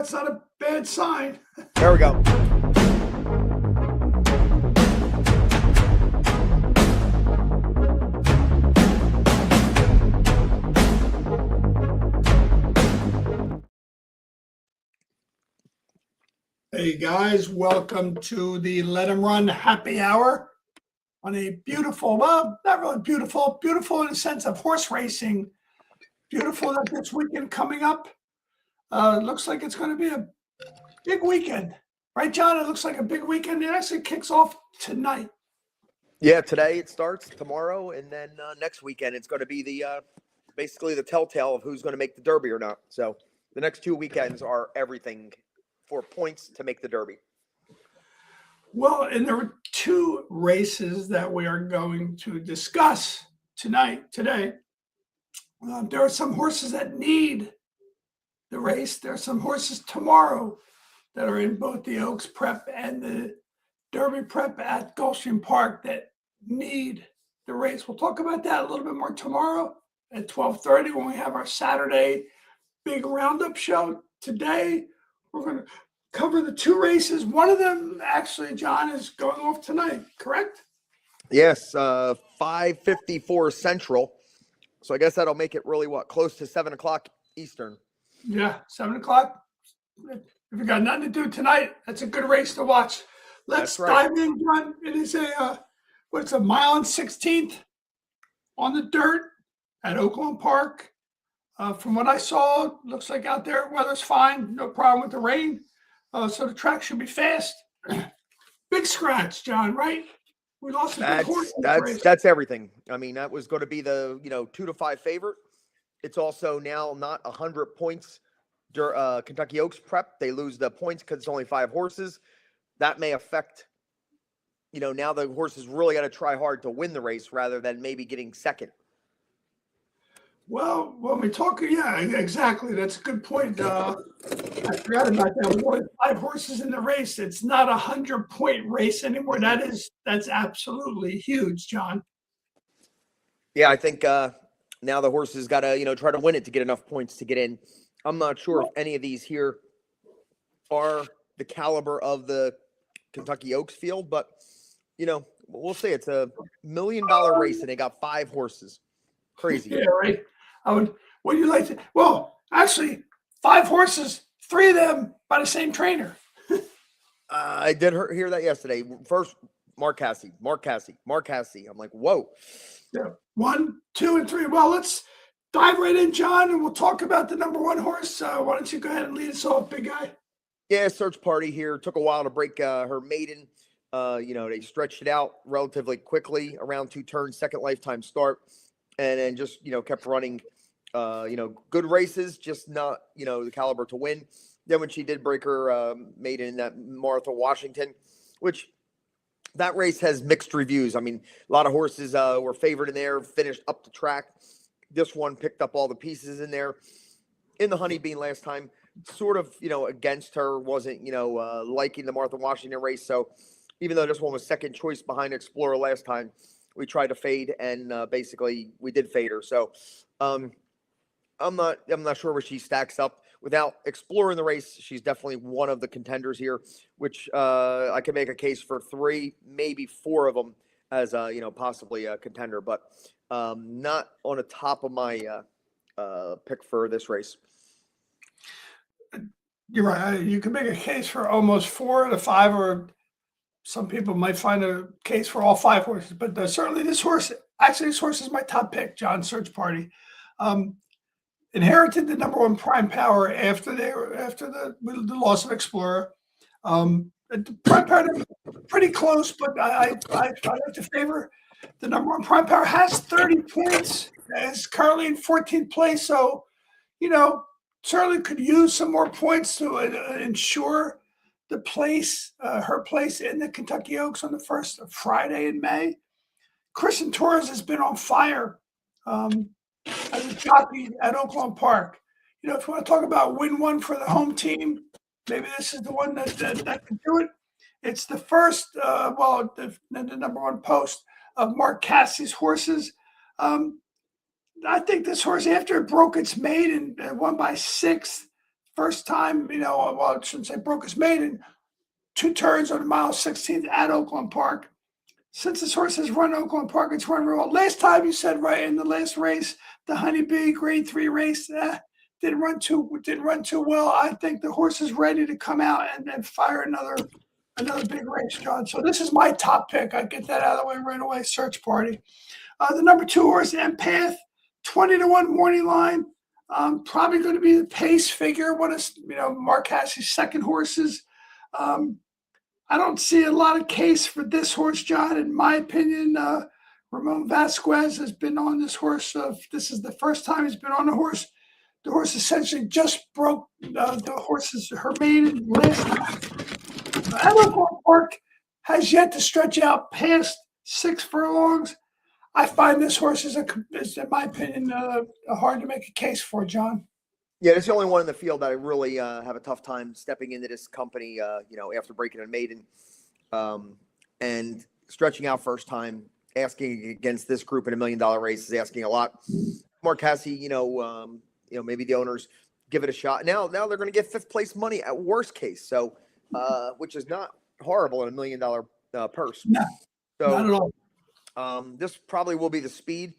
That's not a bad sign. There we go. Hey guys, welcome to the Let 'em Run happy hour on a beautiful, well, not really beautiful in the sense of horse racing. Beautiful that this weekend coming up. Looks like it's going to be a big weekend. Right, John? It looks like a big weekend. It actually kicks off tonight. Yeah, today it starts, tomorrow, and then next weekend it's going to be the basically the telltale of who's going to make the Derby or not. So the next 2 weekends are everything for points to make the Derby. Well, and there are two races that we are going to discuss today. There are some horses that need the race. There are some horses tomorrow that are in both the Oaks Prep and the Derby Prep at Gulfstream Park that need the race. We'll talk about that a little bit more tomorrow at 12:30 when we have our Saturday big roundup show. Today, we're going to cover the two races. One of them, actually, John, is going off tonight, correct? Yes, 5:54 Central. So I guess that'll make it really, close to 7 o'clock Eastern. Yeah, 7 o'clock. If you got nothing to do tonight, that's a good race to watch. Let's dive in, John. It is a 1 mile and 16th on the dirt at Oakland Park. From what I saw, looks like out there weather's fine. No problem with the rain. So the track should be fast. Big scratch, John, right? We lost a big horse. That's everything. I mean, that was going to be the 2 to 5 favorite. It's also now not 100 points. Kentucky Oaks Prep, they lose the points because it's only 5 horses. That may affect, now the horses really got to try hard to win the race rather than maybe getting second. Well, when we talk, yeah, exactly. That's a good point. I forgot about that. More than 5 horses in the race. It's not a 100-point race anymore. That's absolutely huge, John. Yeah, I think now the horses got to try to win it to get enough points to get in. I'm not sure if any of these here are the caliber of the Kentucky Oaks field, but we'll say it's $1 million race and they got 5 horses. Crazy. Yeah, right. Would you like to? Well, actually, 5 horses, 3 of them by the same trainer. I did hear that yesterday. First, Mark Casse. I'm like, whoa. Yeah, 1, 2, and 3. Well, let's dive right in, John, and we'll talk about the number 1 horse. Why don't you go ahead and lead us off, big guy? Yeah, Search Party here. Took a while to break her maiden. They stretched it out relatively quickly, around 2 turns, second lifetime start, and then just, kept running, good races, just not, the caliber to win. Then when she did break her maiden in that Martha Washington, which that race has mixed reviews. I mean, a lot of horses were favored in there, finished up the track. This one picked up all the pieces in there. In the Honey Bean last time, sort of, against her, wasn't, liking the Martha Washington race. So even though this one was second choice behind Explorer last time, we tried to fade, and basically we did fade her. So I'm not sure where she stacks up. Without exploring the race, she's definitely one of the contenders here, which I can make a case for 3, maybe 4 of them as possibly a contender, but not on the top of my pick for this race. You're right. You can make a case for almost 4 to 5, or some people might find a case for all 5 horses. But certainly this horse is my top pick, John. Search Party. Inherited the number 1 prime power after the loss of Explorer. The prime power pretty close, but I like to favor the number 1 prime power. Has 30 points. Is currently in 14th place, so certainly could use some more points to ensure the place, her place in the Kentucky Oaks on the first Friday in May. Christian Torres has been on fire as a jockey at Oakland Park. If you want to talk about win one for the home team, maybe this is the one that can do it. It's the first, the number 1 post of Mark Casse's horses. I think this horse, after it broke its maiden and won by 6th, first time, well, I shouldn't say broke his maiden, 2 turns on mile 16th at Oakland Park. Since this horse has run Oakland Park, it's run real well. Last time you said right in the last race, the Honeybee Grade 3 race, didn't run too well. I think the horse is ready to come out and fire another big race, John. So this is my top pick. I get that out of the way right away. Search Party. The number 2 horse, Empath, 20-1 morning line. Probably going to be the pace figure. One of Mark Hassey's second horses. I don't see a lot of case for this horse, John. In my opinion, Ramon Vasquez has been on this horse. This is the first time he's been on the horse. The horse essentially just broke her maiden last time. Oakland Park has yet to stretch out past 6 furlongs. I find this horse is, in my opinion, hard to make a case for, John. Yeah, it's the only one in the field that I really have a tough time stepping into this company, after breaking a maiden and stretching out first time, asking against this group in $1 million race is asking a lot. Mark Hassey, maybe the owners give it a shot. Now they're going to get 5th place money at worst case, so which is not horrible in $1 million purse. No, so, not at all. This probably will be the speed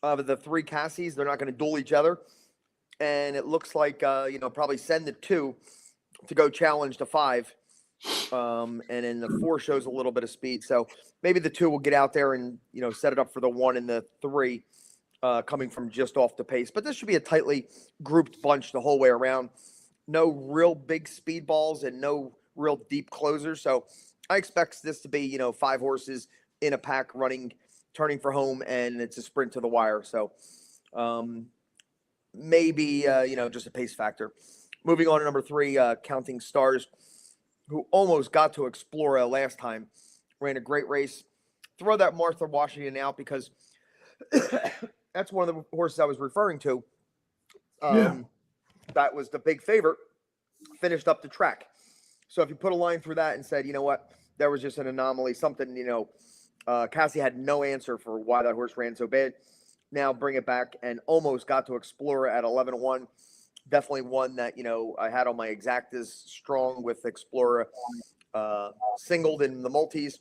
of the 3 Cassies. They're not going to duel each other. And it looks like, probably send the 2 to go challenge the 5. And then the 4 shows a little bit of speed. So maybe the 2 will get out there and, set it up for the 1 and the 3 coming from just off the pace. But this should be a tightly grouped bunch the whole way around. No real big speed balls and no real deep closers. So I expect this to be, 5 horses in a pack turning for home, and it's a sprint to the wire. So, maybe, just a pace factor. Moving on to number 3, Counting Stars, who almost got to Explora last time. Ran a great race. Throw that Martha Washington out because that's one of the horses I was referring to. That was the big favorite. Finished up the track. So if you put a line through that and said, you know what, there was just an anomaly, something, Cassie had no answer for why that horse ran so bad. Now bring it back and almost got to Explorer at 11-1. Definitely one that, I had on my exactas strong with Explorer, singled in the multis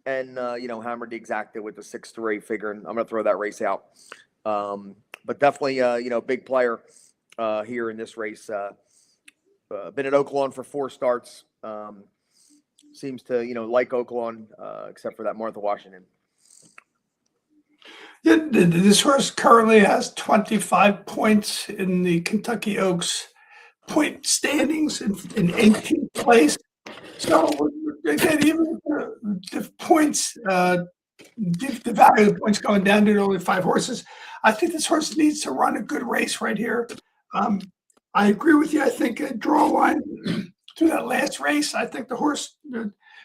and, hammered the exacta with the 6-3 figure. And I'm going to throw that race out. But definitely, big player here in this race. Been at Oaklawn for 4 starts. Seems to, like Oaklawn, except for that Martha Washington. Yeah, this horse currently has 25 points in the Kentucky Oaks point standings in 18th place. So again, even the points, the value of the points going down to only 5 horses, I think this horse needs to run a good race right here. I agree with you. I think a draw line through that last race. I think the horse,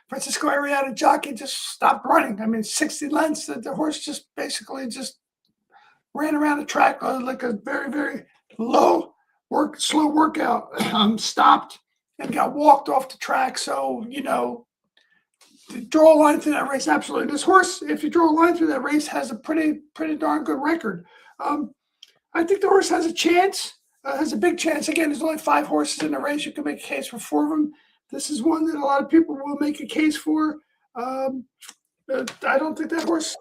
Francisco Arietta jockey, just stopped running. I mean, 60 lengths. The horse just basically just ran around the track like a very, very slow workout. Stopped and got walked off the track. So, to draw a line through that race, absolutely. This horse, if you draw a line through that race, has a pretty darn good record. I think the horse has a chance. Has a big chance. Again, there's only 5 horses in the race. You can make a case for 4 of them. This is one that a lot of people will make a case for. I don't think that horse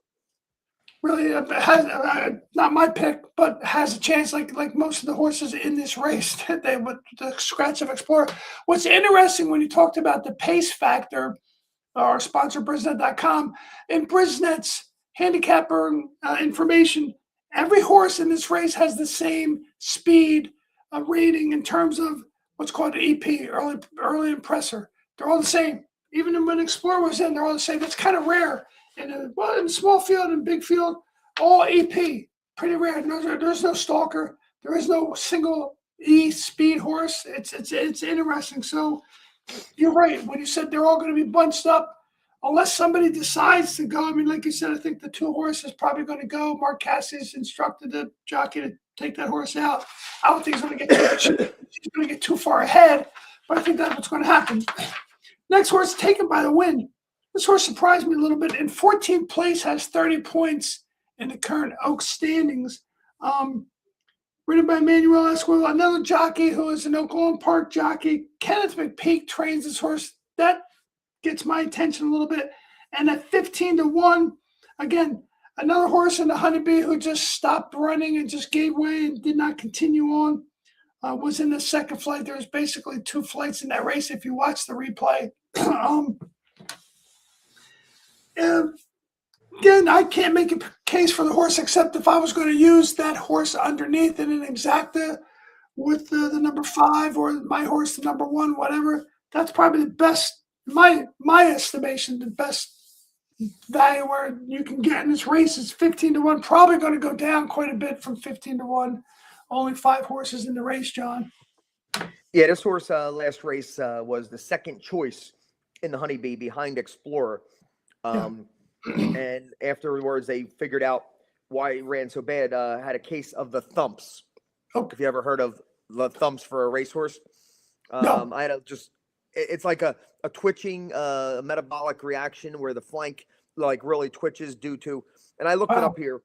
really has, not my pick, but has a chance like most of the horses in this race that they would the scratch of Explorer. What's interesting when you talked about the pace factor, our sponsor BRISnet.com, in BRISnet's handicapping information, every horse in this race has the same speed rating in terms of what's called an EP, early impressor. They're all the same. Even when Explorer was in, they're all the same. That's kind of rare. In a small field and big field, all EP, pretty rare. There's no stalker. There is no single E speed horse. It's interesting. So you're right. When you said they're all going to be bunched up, unless somebody decides to go. I mean, like you said, I think the 2 horses probably going to go. Mark Cassie's instructed the jockey to take that horse out. I don't think he's going to get too far ahead, but I think that's what's going to happen. Next horse taken by the wind. This horse surprised me a little bit. In 14th place, has 30 points in the current Oaks standings. ridden by Manuel Esquivel, another jockey who is an Oklahoma Park jockey. Kenneth McPeak trains this horse. That gets my attention a little bit. And at 15-1, again, another horse in the Honeybee who just stopped running and just gave way and did not continue on. Was in the second flight. There was basically 2 flights in that race if you watch the replay. Again, I can't make a case for the horse except if I was going to use that horse underneath in an exacta with the number 5 or my horse, the number 1, whatever. That's probably the best, my estimation, the best value where you can get in this race is 15-1. Probably going to go down quite a bit from 15-1. Only 5 horses in the race, John. Yeah, this horse last race was the second choice in the Honeybee behind Explorer. And afterwards, they figured out why he ran so bad. Had a case of the thumps. Oh. If you ever heard of the thumps for a racehorse, No. I had it's like a twitching metabolic reaction where the flank like really twitches due to, and I looked it up here,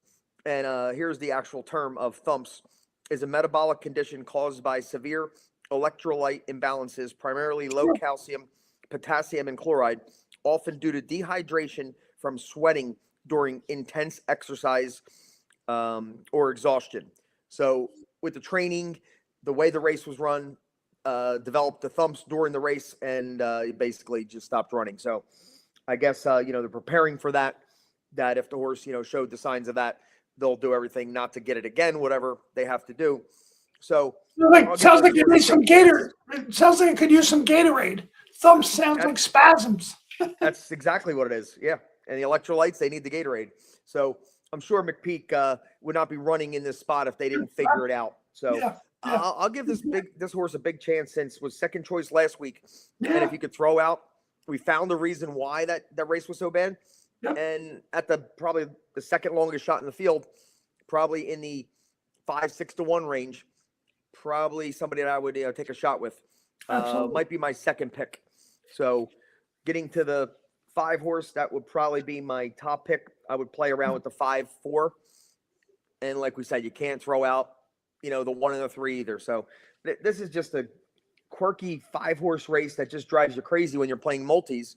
and here's the actual term of thumps, is a metabolic condition caused by severe electrolyte imbalances, primarily low calcium, potassium, and chloride, often due to dehydration from sweating during intense exercise or exhaustion. So with the training, the way the race was run, developed the thumps during the race, and basically just stopped running. So I guess, they're preparing for that if the horse, showed the signs of that, they'll do everything not to get it again, whatever they have to do. So sounds like it needs some Gator. It sounds like it could use some Gatorade. Thumps sounds like spasms. That's exactly what it is. Yeah. And the electrolytes, they need the Gatorade. So I'm sure McPeak would not be running in this spot if they didn't figure it out. So I'll give this horse a big chance since it was second choice last week. Yeah. And if you could throw out, we found the reason why that race was so bad. Yep. And at probably the second longest shot in the field, probably in the 5-6-1 range, probably somebody that I would take a shot with. Might be my second pick. So getting to the 5 horse, that would probably be my top pick. I would play around with the 5-4. And like we said, you can't throw out, the 1 and the 3 either. So this is just a quirky 5 horse race that just drives you crazy when you're playing multis.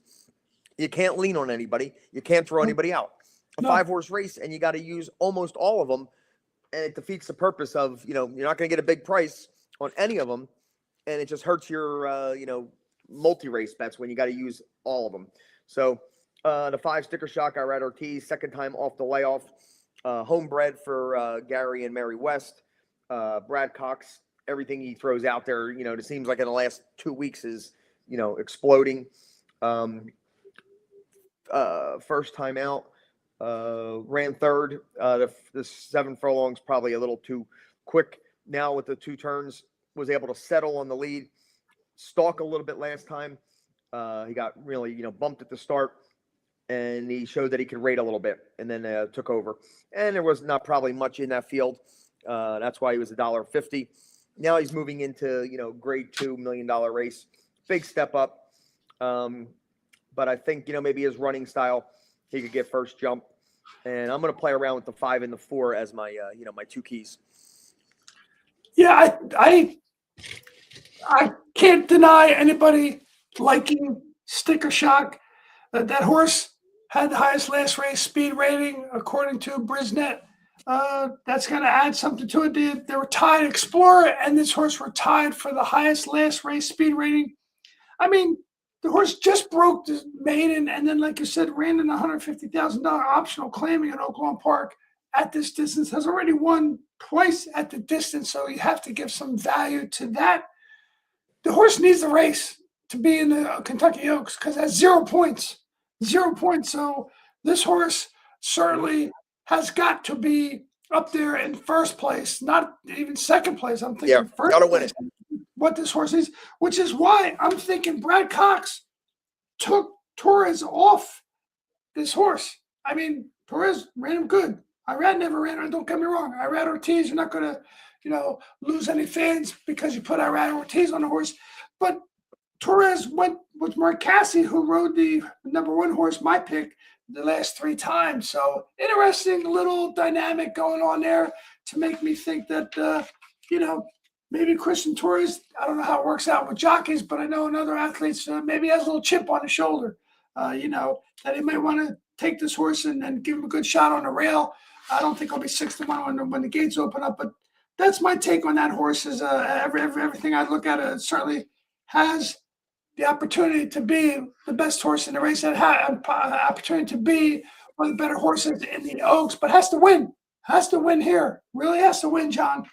You can't lean on anybody. You can't throw anybody out. A 5 horse race, and you got to use almost all of them. And it defeats the purpose of, you're not going to get a big price on any of them. And it just hurts your, multi-race bets when you got to use all of them. So the 5 sticker shot, Irad Ortiz, second time off the layoff. Homebred for Gary and Mary West. Brad Cox, everything he throws out there, it seems like in the last 2 weeks is, exploding. First time out, ran third. The 7 furlongs probably a little too quick. Now with the 2 turns, was able to settle on the lead, stalk a little bit last time. He got really, bumped at the start, and he showed that he could rate a little bit, and then took over. And there was not probably much in that field. That's why he was $1.50. Now he's moving into, grade 2 $1 million race. Big step up. But I think, maybe his running style, he could get first jump. And I'm going to play around with the 5 and the 4 as my, my 2 keys. Yeah, I can't deny anybody liking Sticker Shock. That horse had the highest last race speed rating according to BRISnet. That's going to add something to it. They were tied. Explorer and this horse were tied for the highest last race speed rating. I mean, the horse just broke the maiden, and then, like you said, ran in a $150,000 optional claiming at Oklahoma Park at this distance. Has already won twice at the distance, so you have to give some value to that. The horse needs a race to be in the Kentucky Oaks because it has 0 points. 0 points. So this horse certainly has got to be up there in first place, not even second place. I'm thinking first gotta place. win it. What this horse is, which is why I'm thinking Brad Cox took Torres off this horse. I mean, Torres ran him good. Irad never ran. Don't get me wrong. Irad Ortiz, you're not going to, lose any fans because you put Irad Ortiz on the horse. But Torres went with Mark Cassey, who rode the number 1 horse, my pick, the last 3 times. So interesting little dynamic going on there to make me think that maybe Christian Torres, I don't know how it works out with jockeys, but I know in other athletes, maybe has a little chip on his shoulder, that he might want to take this horse and give him a good shot on the rail. I don't think I'll be 6-1 when the gates open up, but that's my take on that horse. Is everything I look at, it certainly has the opportunity to be the best horse in the race, and have opportunity to be one of the better horses in the Oaks, but has to win. Has to win here. Really has to win, John.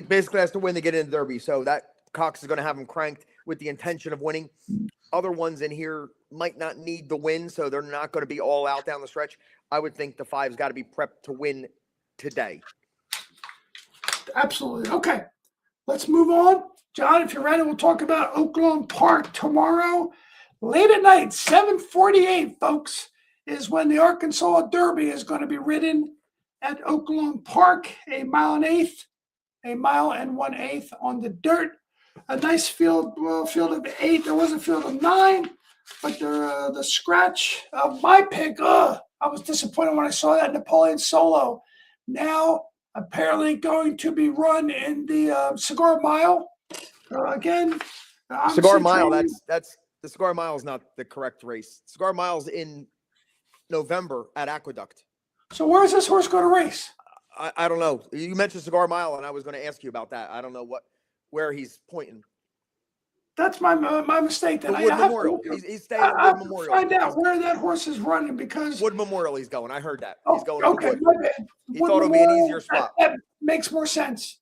Basically has to win to get in the Derby. So that Cox is going to have him cranked with the intention of winning. Other ones in here might not need the win, so they're not going to be all out down the stretch. I would think the 5's got to be prepped to win today. Absolutely. Okay, let's move on. John, if you're ready, we'll talk about Oaklawn Park tomorrow. Late at night, 7:48, folks, is when the Arkansas Derby is going to be ridden at Oaklawn Park, a mile and 1/8 on the dirt. A nice field of 8. There was a field of 9, but the scratch of my pick, I was disappointed when I saw that Napoleon Solo. Now apparently going to be run in the Cigar Mile. Again, Cigar Mile, that's the Cigar Mile is not the correct race. Cigar Mile's in November at Aqueduct. So where is this horse going to race? I don't know. You mentioned Cigar Mile, and I was going to ask you about that. I don't know where he's pointing. That's my mistake. Then Wood Memorial. He's staying at Wood Memorial. Find out where that horse is running, because Wood Memorial he's going. I heard that. He's going. Okay, to Wood. He thought it would be an easier spot. That makes more sense.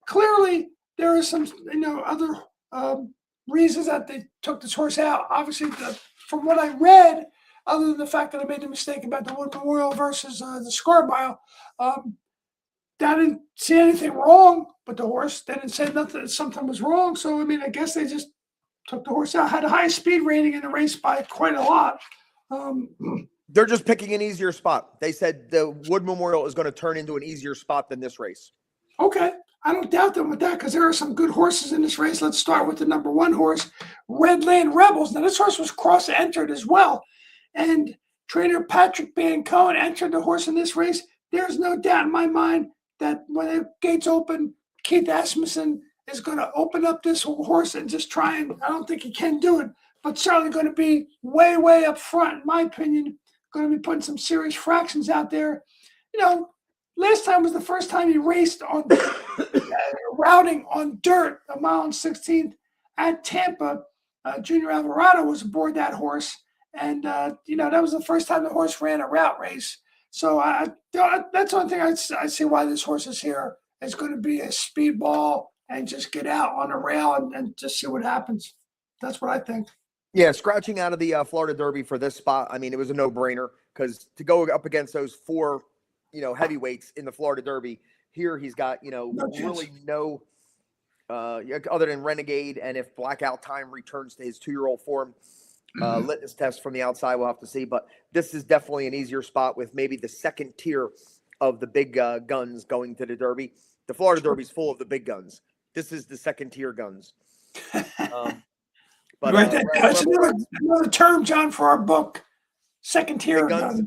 Clearly, there are some other reasons that they took this horse out. Obviously, from what I read, other than the fact that I made the mistake about the Wood Memorial versus the Cigar Mile, I didn't see anything wrong with the horse. They didn't say nothing that something was wrong. So, I guess they just took the horse out. Had the highest speed rating in the race by quite a lot. They're just picking an easier spot. They said the Wood Memorial is going to turn into an easier spot than this race. Okay. I don't doubt them with that, because there are some good horses in this race. Let's start with the number 1 horse, Redland Rebels. Now, this horse was cross-entered as well. And trainer Patrick Bancone entered the horse in this race. There's no doubt in my mind that when the gates open, Keith Asmussen is going to open up this horse and just try, and I don't think he can do it, but certainly going to be way, way up front, in my opinion, going to be putting some serious fractions out there. Last time was the first time he raced on routing on dirt, a mile and 16th at Tampa. Junior Alvarado was aboard that horse. And, that was the first time the horse ran a route race. So that's one thing I see why this horse is here. It's going to be a speedball and just get out on a rail and just see what happens. That's what I think. Yeah, scratching out of the Florida Derby for this spot, it was a no-brainer, because to go up against those 4, heavyweights in the Florida Derby, here he's got, really no, other than Renegade, and if Blackout Time returns to his 2-year-old form, litmus test from the outside, we'll have to see. But this is definitely an easier spot with maybe the second tier of the big guns going to the Derby. The Florida Derby is full of the big guns. This is the second tier guns. But that's another term, John, for our book. Second tier guns.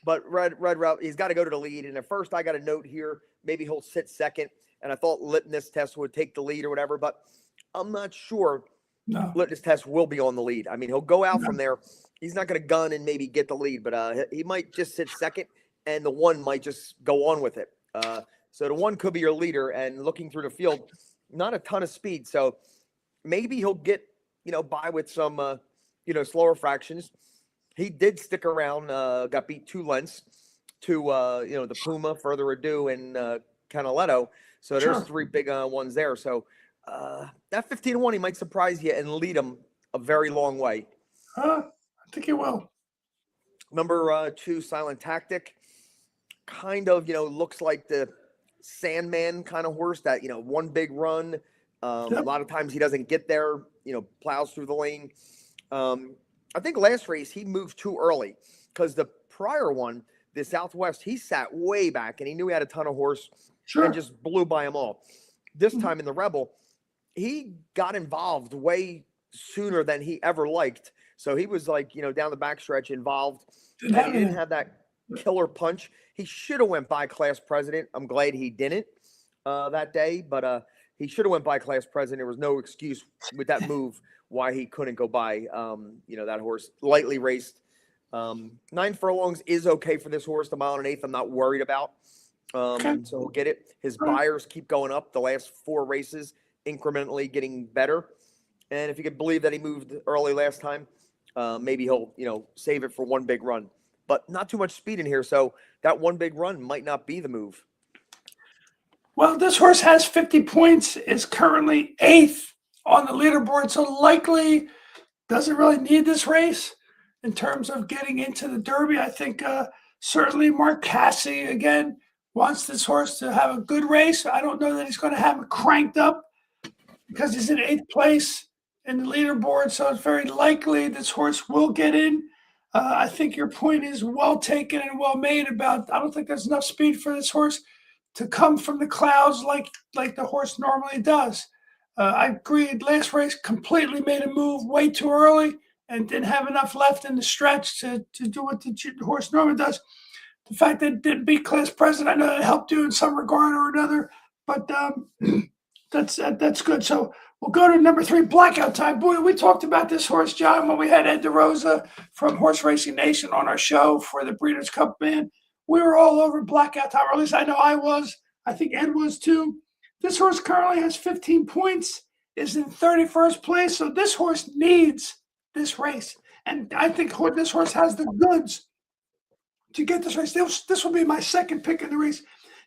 But Red Route, he's got to go to the lead. And at first, I got a note here. Maybe he'll sit second. And I thought litmus test would take the lead or whatever, but I'm not sure. No. Litmus test will be on the lead. He'll go out from there. He's not going to gun and maybe get the lead, but he might just sit second, and the 1 might just go on with it. So the 1 could be your leader, and looking through the field, not a ton of speed. So maybe he'll get, by with some, slower fractions. He did stick around, got beat 2 lengths to, the Puma, Further Ado, and Canaletto. So there's 3 big ones there. So that 15-1, he might surprise you and lead him a very long way. I think he will. Number 2, Silent Tactic, kind of, looks like the Sandman kind of horse that, one big run. A lot of times he doesn't get there, plows through the lane. I think last race he moved too early, because the prior one, the Southwest, he sat way back and he knew he had a ton of horse and just blew by them all. This time in the Rebel, he got involved way sooner than he ever liked. So he was like, down the backstretch involved. And he didn't have that killer punch. He should have went by Class President. I'm glad he didn't that day, but he should have went by Class President. There was no excuse with that move why he couldn't go by. That horse lightly raced. 9 furlongs is okay for this horse. The 1.125 I'm not worried about. So he'll get it. His buyers keep going up the last 4 races, incrementally getting better. And if you could believe that he moved early last time, maybe he'll, save it for one big run. But not too much speed in here, so that one big run might not be the move. Well, this horse has 50 points, is currently 8th on the leaderboard, so likely doesn't really need this race in terms of getting into the Derby. I think certainly Mark Casse, again, wants this horse to have a good race. I don't know that he's going to have it cranked up because he's in 8th place in the leaderboard, so it's very likely this horse will get in. I think your point is well taken and well made about I don't think there's enough speed for this horse to come from the clouds like the horse normally does. I agree. Last race completely made a move way too early and didn't have enough left in the stretch to do what the horse normally does. The fact that it didn't beat Class President, I know that helped you in some regard or another, but that's good. So we'll go to number 3, Blackout Time. Boy, we talked about this horse, John, when we had Ed DeRosa from Horse Racing Nation on our show for the Breeders' Cup, man. We were all over Blackout Time, or at least I know I was. I think Ed was too. This horse currently has 15 points, is in 31st place, so this horse needs this race. And I think this horse has the goods to get this race. This will be my second pick in the race.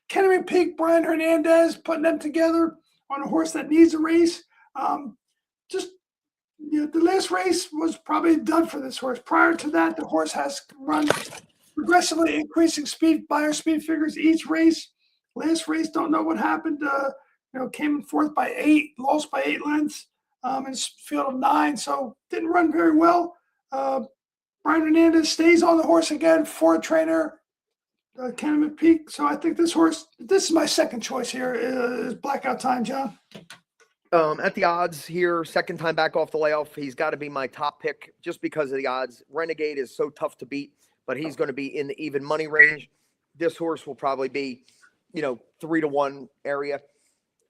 Kenneman Peak, Brian Hernandez, putting them together on a horse that needs a race. The last race was probably done for this horse. Prior to that, the horse has run progressively increasing speed, buyer speed figures each race. Last race, don't know what happened. Came in 4th by 8, lost by 8 lengths in a field of 9, so didn't run very well. Brian Hernandez stays on the horse again, Ford trainer, Kenneman Peak. So I think this is my second choice here, is Blackout Time, John. At the odds here, second time back off the layoff, he's got to be my top pick just because of the odds. Renegade is so tough to beat, but he's going to be in the even money range. This horse will probably be, 3-1 area.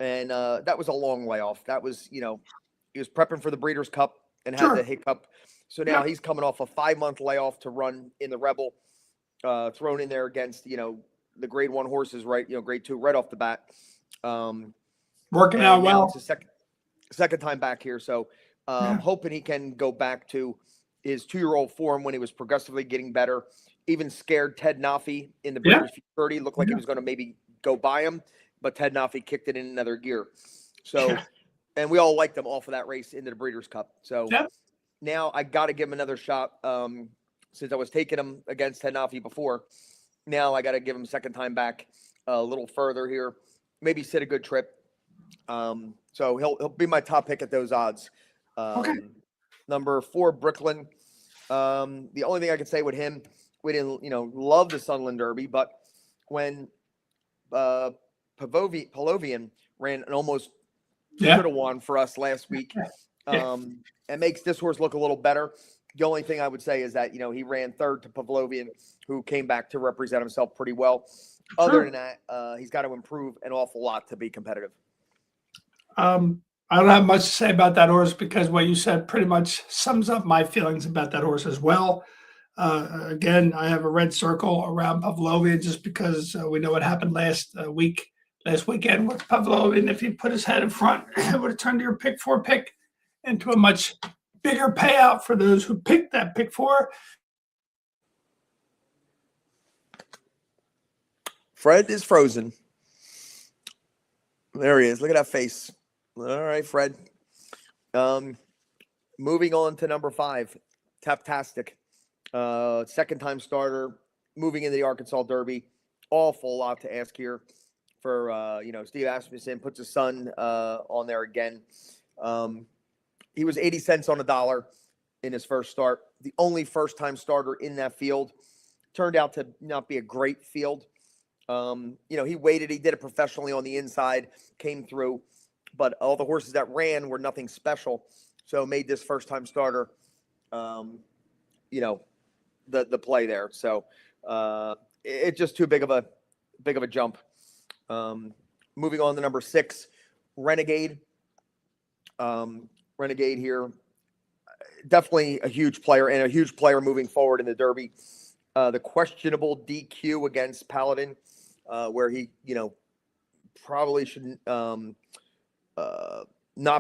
And that was a long layoff. That was, he was prepping for the Breeders' Cup and had the hiccup. So now he's coming off a 5-month layoff to run in the Rebel, thrown in there against, the grade 1 horses, right? Grade 2 right off the bat. Working out well. It's a second time back here. So hoping he can go back to his 2-year-old form when he was progressively getting better. Even scared Ted Naffy in the Breeders' 30. Looked like he was going to maybe go by him, but Ted Naffy kicked it in another gear. So, and we all liked him off of that race into the Breeders' Cup. So now I got to give him another shot. Since I was taking him against Ted Naffy before, now I got to give him second time back a little further here. Maybe sit a good trip. So he'll be my top pick at those odds. Number 4, Brooklyn. The only thing I can say with him, we didn't, love the Sunland Derby, but when Pavlovian ran an almost should have won for us last week, it makes this horse look a little better. The only thing I would say is that, he ran 3rd to Pavlovian, who came back to represent himself pretty well. Other than that, he's got to improve an awful lot to be competitive. I don't have much to say about that horse because what you said pretty much sums up my feelings about that horse as well. Again, I have a red circle around Pavlovian just because we know what happened last weekend with Pavlovian. If he put his head in front, it would have turned your pick 4 pick into a much bigger payout for those who picked that pick 4. Fred is frozen. There he is. Look at that face. All right, Fred. Moving on to number 5, Taptastic. Second time starter, moving into the Arkansas Derby. Awful lot to ask here for, Steve Asmussen puts his son on there again. He was 80 cents on the dollar in his first start. The only first time starter in that field. Turned out to not be a great field. He waited. He did it professionally on the inside, came through, but all the horses that ran were nothing special. So made this first time starter, the play there. So It's just too big of a jump. Moving on to number 6, Renegade. Renegade here, definitely a huge player and a huge player moving forward in the Derby. The questionable DQ against Paladin, where he, probably shouldn't not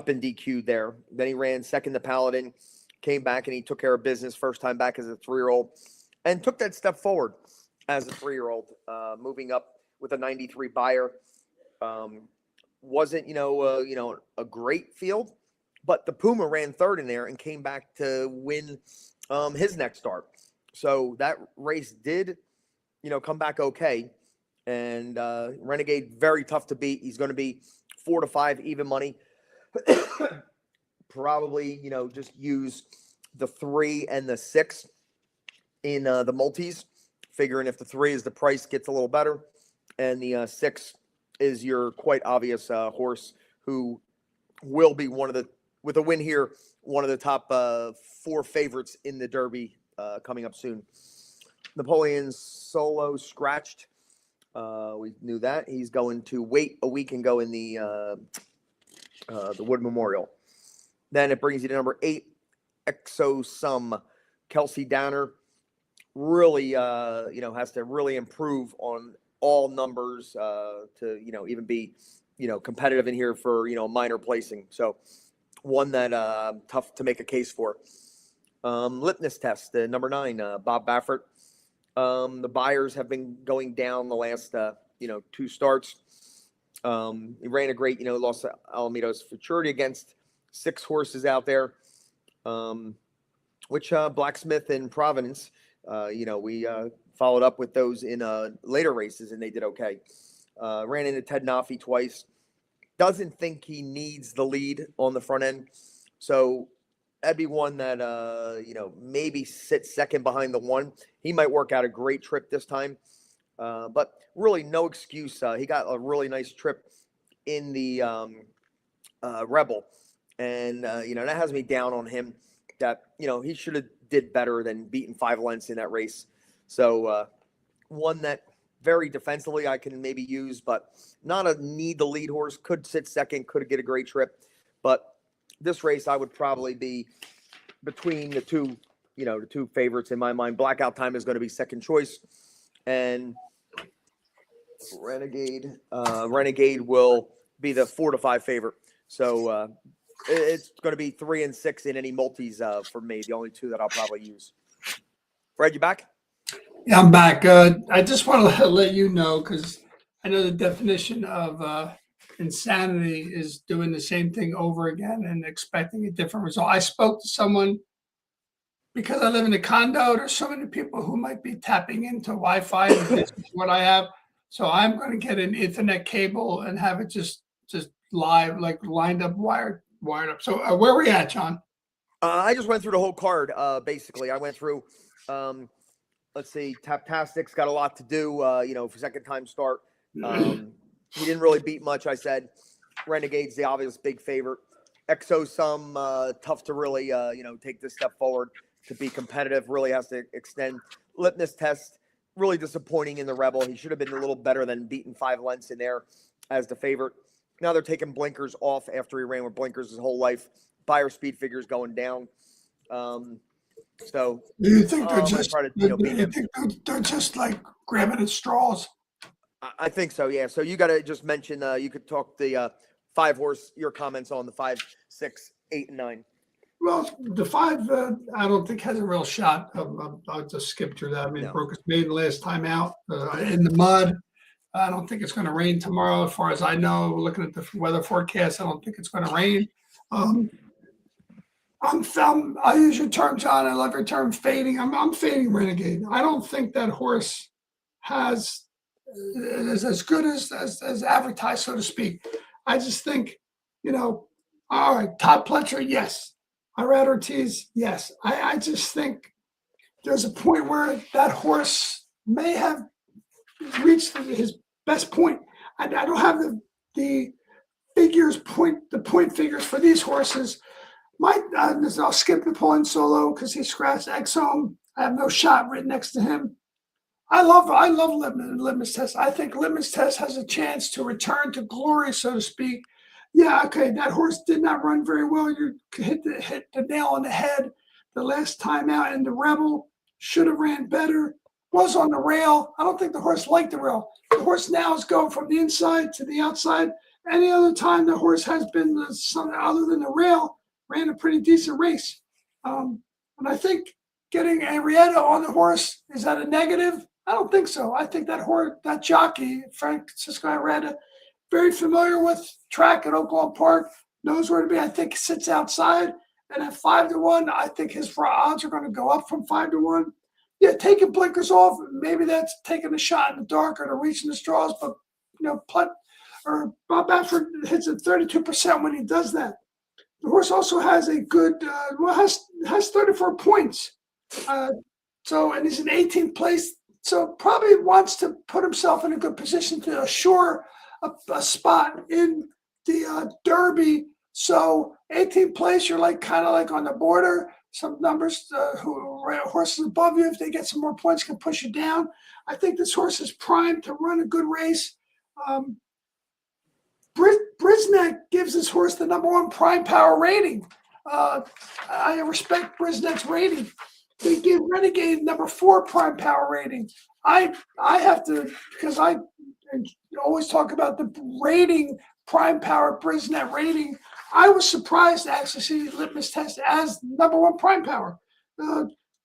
been DQ'd there. Then he ran second to Paladin, came back and he took care of business first time back as a 3-year-old, and took that step forward as a 3-year-old, moving up with a 93 buyer. Wasn't a great field, but the Puma ran third in there and came back to win his next start. So that race did, come back okay. And Renegade, very tough to beat. He's going to be 4 to 5 even money. Probably, just use the 3 and the 6 in the multis, figuring if the 3 is the price gets a little better, and the 6 is your quite obvious horse who will be with a win here, one of the top 4 favorites in the Derby coming up soon. Napoleon Solo scratched. We knew that. He's going to wait a week and go in the Wood Memorial. Then it brings you to number 8, Exosum. Kelsey Downer really, has to really improve on all numbers to, even be, competitive in here for, minor placing. So one that tough to make a case for. Litmus test, number 9, Bob Baffert. The buyers have been going down the last, 2 starts. He ran a great, Los Alamitos Futurity against 6 horses out there, which Blacksmith and Providence, we followed up with those in later races and they did okay. Ran into Ted Nafi twice. Doesn't think he needs the lead on the front end. So that'd be one that, maybe sits second behind the 1. He might work out a great trip this time. But really no excuse. He got a really nice trip in the Rebel. And, that has me down on him that, he should have did better than beating 5 lengths in that race. So one that very defensively I can maybe use, but not a need the lead horse. Could sit second, could get a great trip. But this race I would probably be between the 2, the 2 favorites in my mind. Blackout Time is going to be second choice. And Renegade will be the 4 to 5 favorite. So it's going to be 3 and 6 in any multis for me. The only 2 that I'll probably use. Fred, you back? Yeah, I'm back. I just want to let you know, because I know the definition of insanity is doing the same thing over again and expecting a different result. I spoke to someone, because I live in a condo. There's so many people who might be tapping into Wi-Fi, and this is what I have. So I'm going to get an Ethernet cable and have it just live, like lined up, wired up. So where are we at, John? I just went through the whole card. Basically, I went through. Let's see, Taptastic's got a lot to do, for second time start. He didn't really beat much, I said. Renegade's the obvious big favorite. Exosum, tough to really, take this step forward to be competitive, really has to extend. Litmus test, really disappointing in the Rebel. He should have been a little better than beating 5 lengths in there as the favorite. Now they're taking blinkers off after he ran with blinkers his whole life. Buyer speed figures going down. So Do you think they're just they're just like grabbing at straws? I think so, yeah. So you got to just mention, you could talk the 5 horse, your comments on the 5, 6, 8, and 9. Well, the 5, I don't think has a real shot. I'll just skip through that. I mean, broke his maiden last time out in the mud. I don't think it's going to rain tomorrow, as far as I know. Looking at the weather forecast, I don't think it's going to rain. I use your term, John. I love your term, fading. I'm fading Renegade. I don't think that horse is as good as advertised, so to speak. I just think, all right, Todd Pletcher, yes. Irad Ortiz, yes. I just think there's a point where that horse may have reached his best point. I don't have the point figures for these horses. I'll skip Napoleon Solo because he scratched Exome. I have no shot right next to him. I love Litmus Test. I think Litmus Test has a chance to return to glory, so to speak. Yeah, okay, that horse did not run very well. You hit the nail on the head the last time out, and the Rebel should have ran better. Was on the rail. I don't think the horse liked the rail. The horse now is going from the inside to the outside. Any other time the horse has been something other than the rail, ran a pretty decent race. And I think getting Arietta on the horse, is that a negative? I don't think so. I think that jockey, Francisco Arietta, very familiar with track at Oaklawn Park, knows where to be. I think sits outside. And at 5-1, I think his odds are going to go up from 5-1. Yeah, taking blinkers off, maybe that's taking a shot in the dark or to reaching the straws, but Bob Baffert hits at 32% when he does that. The horse also has a good, has 34 points. And he's in 18th place. So probably wants to put himself in a good position to assure a spot in the Derby. So 18th place, you're kind of like on the border. Some numbers, horses above you, if they get some more points, can push you down. I think this horse is primed to run a good race. BRISnet gives this horse the #1 prime power rating. I respect BRISnet's rating. They give Renegade #4 prime power rating. I have to, because I always talk about the rating, prime power BRISnet rating. I was surprised to actually see Litmus Test as #1 prime power.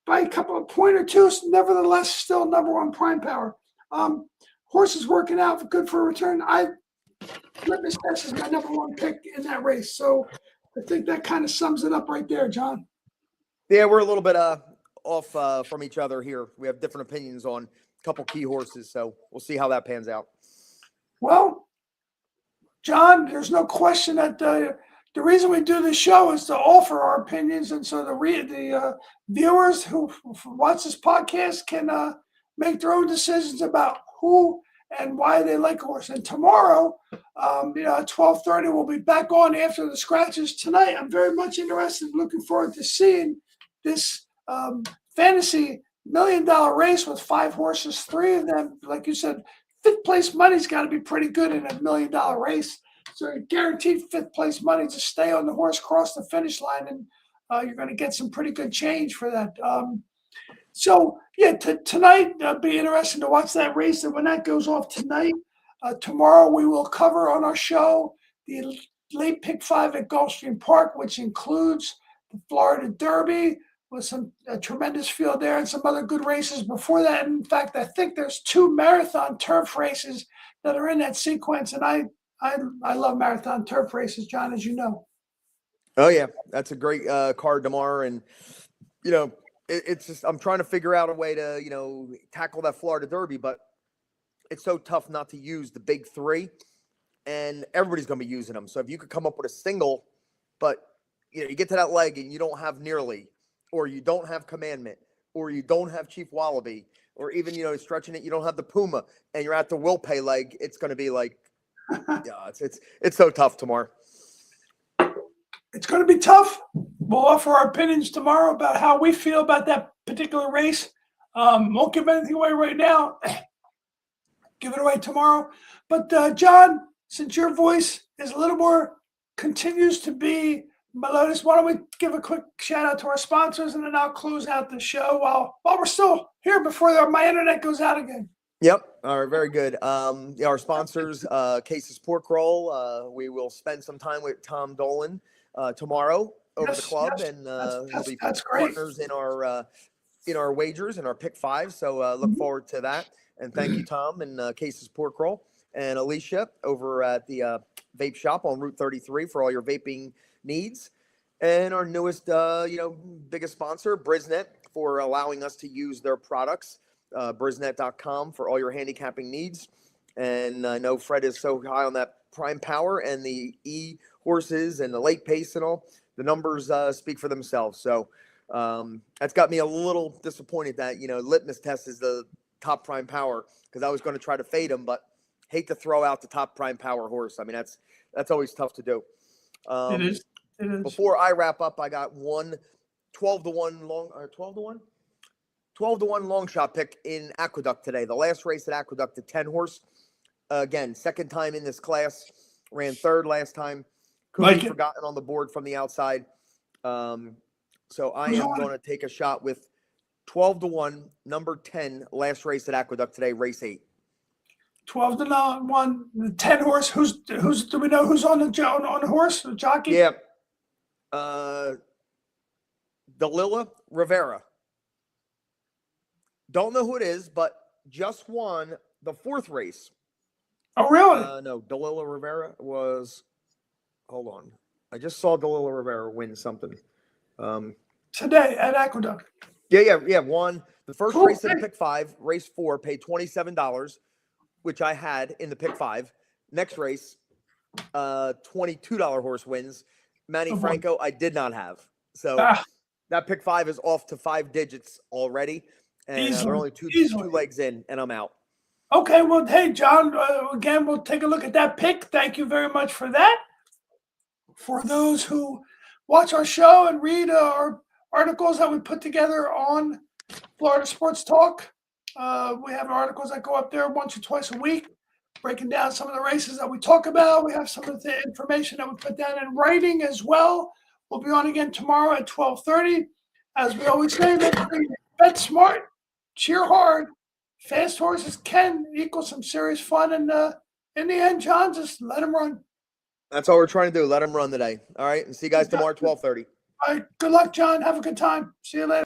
By a couple of point or two, nevertheless, still #1 prime power. Horse is working out good for a return. Litmus Test is my #1 pick in that race. So I think that kind of sums it up right there, John. Yeah, we're a little bit off from each other here. We have different opinions on a couple key horses, so we'll see how that pans out. Well, John, there's no question that the reason we do this show is to offer our opinions, and so the viewers who watch this podcast can make their own decisions about who and why they like a horse. And tomorrow, at 12:30, we'll be back on after the scratches. Tonight, I'm very much interested, looking forward to seeing this fantasy $1 million race with 5 horses, 3 of them, like you said, 5th place money's got to be pretty good in a $1 million race. So you're guaranteed 5th place money to stay on the horse, cross the finish line, and you're going to get some pretty good change for that. Tonight, be interesting to watch that race. And when that goes off tonight, tomorrow we will cover on our show the late pick 5 at Gulfstream Park, which includes the Florida Derby with some tremendous field there and some other good races before that. And in fact, I think there's 2 marathon turf races that are in that sequence. And I love marathon turf races, John, as you know. Oh yeah, that's a great card tomorrow, and it's just I'm trying to figure out a way to tackle that Florida Derby, but it's so tough not to use the big 3, and everybody's going to be using them. So if you could come up with a single, but you get to that leg and you don't have Nearly, or you don't have Commandment, or you don't have Chief Wallaby, or even stretching it, you don't have the Puma, and you're at the Will Pay leg, it's going to be like, yeah, it's so tough tomorrow. It's going to be tough. We'll offer our opinions tomorrow about how we feel about that particular race. Won't give anything away right now. Give it away tomorrow. But John, since your voice is a little more, continues to be melodious, why don't we give a quick shout out to our sponsors, and then I'll close out the show while we're still here before my internet goes out again. Yep. All right. Very good. Our sponsors, Case's Pork Roll. We will spend some time with Tom Dolan tomorrow over the club, and we'll be partners in our wagers and our pick 5. So look forward to that. And thank you, Tom, and Case's Pork Roll, and Alicia over at the vape shop on Route 33 for all your vaping needs, and our newest, biggest sponsor, BRISnet, for allowing us to use their products. BRISnet.com for all your handicapping needs. And I know Fred is so high on that prime power and the horses and the late pace and all. The numbers speak for themselves. So that's got me a little disappointed that Litmus Test is the top prime power, because I was going to try to fade him, but hate to throw out the top prime power horse. I mean, that's always tough to do. It is. Before I wrap up, I got 12-1 long, or 12-1. 12-1 long shot pick in Aqueduct today. The last race at Aqueduct, the 10 horse. Again, second time in this class. Ran third last time. Could Like be it. forgotten on the board from the outside. So I Who's am on going to take a shot with 12-1, number 10, last race at Aqueduct today, race 8. 12-1, the 10 horse. Who's? Do we know who's on the horse? The jockey? Yeah. Dalila Rivera. Don't know who it is, but just won the 4th race. Oh, really? No, Dalila Rivera was. Hold on. I just saw Dalila Rivera win something. Today at Aqueduct. Yeah. Won the first Cool. race in the pick 5, race 4, paid $27, which I had in the pick 5. Next race, $22 horse wins. Manny Franco, I did not have. So that pick 5 is off to 5 digits already. And we're only two legs in, and I'm out. Okay, well, hey, John, again, we'll take a look at that pick. Thank you very much for that. For those who watch our show and read our articles that we put together on Florida Sports Talk, we have articles that go up there once or twice a week, breaking down some of the races that we talk about. We have some of the information that we put down in writing as well. We'll be on again tomorrow at 12:30. As we always say, bet smart, cheer hard. Fast horses can equal some serious fun, and in the end, John, just let them run. That's all we're trying to do. Let them run today. All right, and see you guys tomorrow at 12:30. All right, good luck, John. Have a good time. See you later.